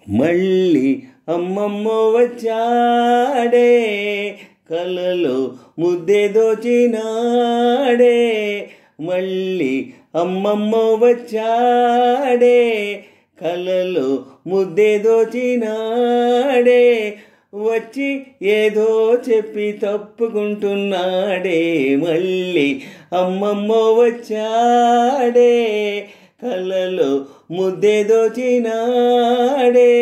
మళ్ళీ అమ్మమ్మ వచ్చాడే, కలలో ముద్దె దోచినాడే. మళ్ళీ అమ్మమ్మ వచ్చాడే, కలలో ముద్దె దోచినాడే. వచ్చి ఏదో చెప్పి తప్పుకుంటున్నాడే. మళ్ళీ అమ్మమ్మ వచ్చాడే, కలలో ముద్దె దోచినాడే.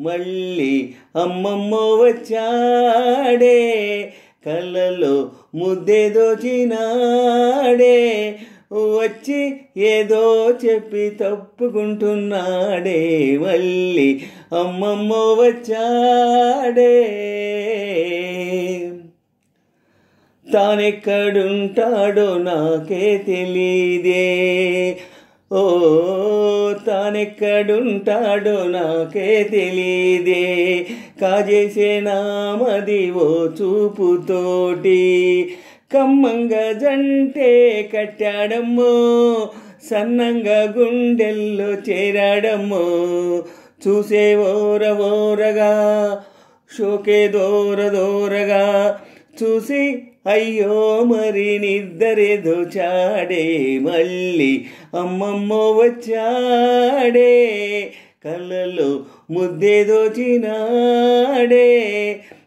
మళ్ళీ అమ్మమ్మ వచ్చాడే, కలలో ముద్దె దోచినాడే. వచ్చి ఏదో చెప్పి తప్పుకుంటున్నాడే. మళ్ళీ అమ్మమ్మ వచ్చాడే. తానెక్కడుంటాడో నాకే తెలీదే, ఓ తానెక్కడుంటాడో నాకే తెలీదే. కాజేసే నామది ఓ చూపుతోటి, కమ్మంగా జంటే కట్టాడమ్మో. సన్నంగా గుండెల్లో చేరాడమ్మో. చూసే ఓరగా షోకే దోరగా చూసి అయ్యో మరి నిద్దరే దోచాడే. మళ్ళీ అమ్మమ్మ వచ్చాడే, కళ్ళలో ముద్దె దోచినాడే.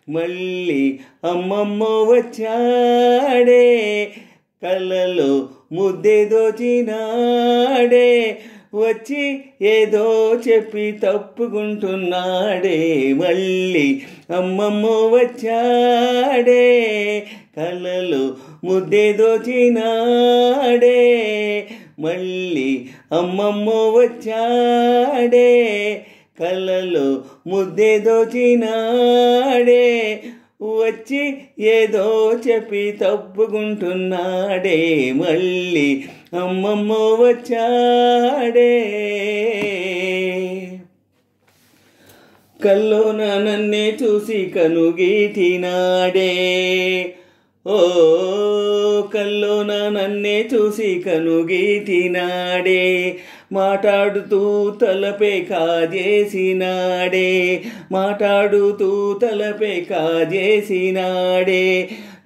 మళ్ళీ అమ్మమ్మ వచ్చాడే, కళ్ళలో ముద్దె దోచినాడే. వచ్చి ఏదో చెప్పి తప్పుకుంటున్నాడే. మళ్ళీ అమ్మమ్మ వచ్చాడే, కళ్ళలో ముద్దె దోచినాడే. మళ్ళీ అమ్మమ్మ వచ్చాడే, కళ్ళలో ముద్దె దోచినాడే. వచ్చి ఏదో చెప్పి తప్పుకుంటున్నాడే. మళ్ళీ అమ్మమ్మ వచ్చాడే. కల్లోన నన్నే చూసి కనుగీటినాడే, ఓ కల్లోన నన్నే చూసి కనుగీటినాడే. మాట్లాడుతూ తలపే కాజేసినాడే, మాట్లాడుతూ తలపే కాజేసినాడే.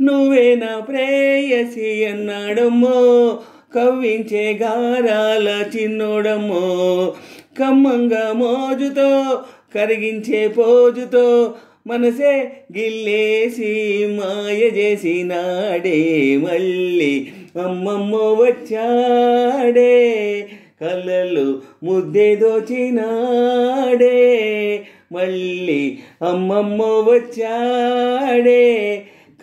నువ్వే నా ప్రేయసి అన్నాడమ్మో, కవ్వించే గారాల చిన్నోడమ్మో. కమ్మంగా మోజుతో కరిగించే పోజుతో మనసే గిల్లేసి మాయ చేసినాడే. మళ్ళీ అమ్మమ్మ వచ్చాడే, కళ్ళలో ముద్దె దోచినాడే. మళ్ళీ అమ్మమ్మ వచ్చాడే,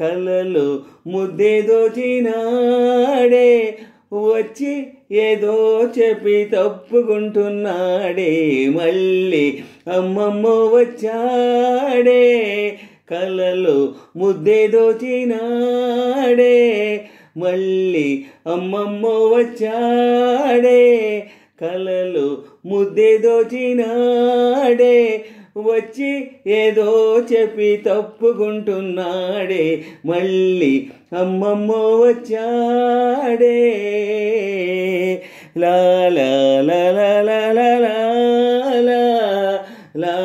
కళ్ళలో ముద్దె దోచినాడే. వచ్చి ఏదో చెప్పి తప్పుకుంటున్నాడే. మళ్ళీ అమ్మమ్మ వచ్చాడే, కళ్ళలో ముద్దె దోచినాడే. మళ్ళీ అమ్మమ్మ వచ్చాడే, కళ్ళలో ముద్దె దోచినాడే. వచ్చి ఏదో చెప్పి తప్పుకుంటున్నాడే. మళ్ళీ అమ్మమ్మ వచ్చాడే. లా లా లా లా లా లా లా లా.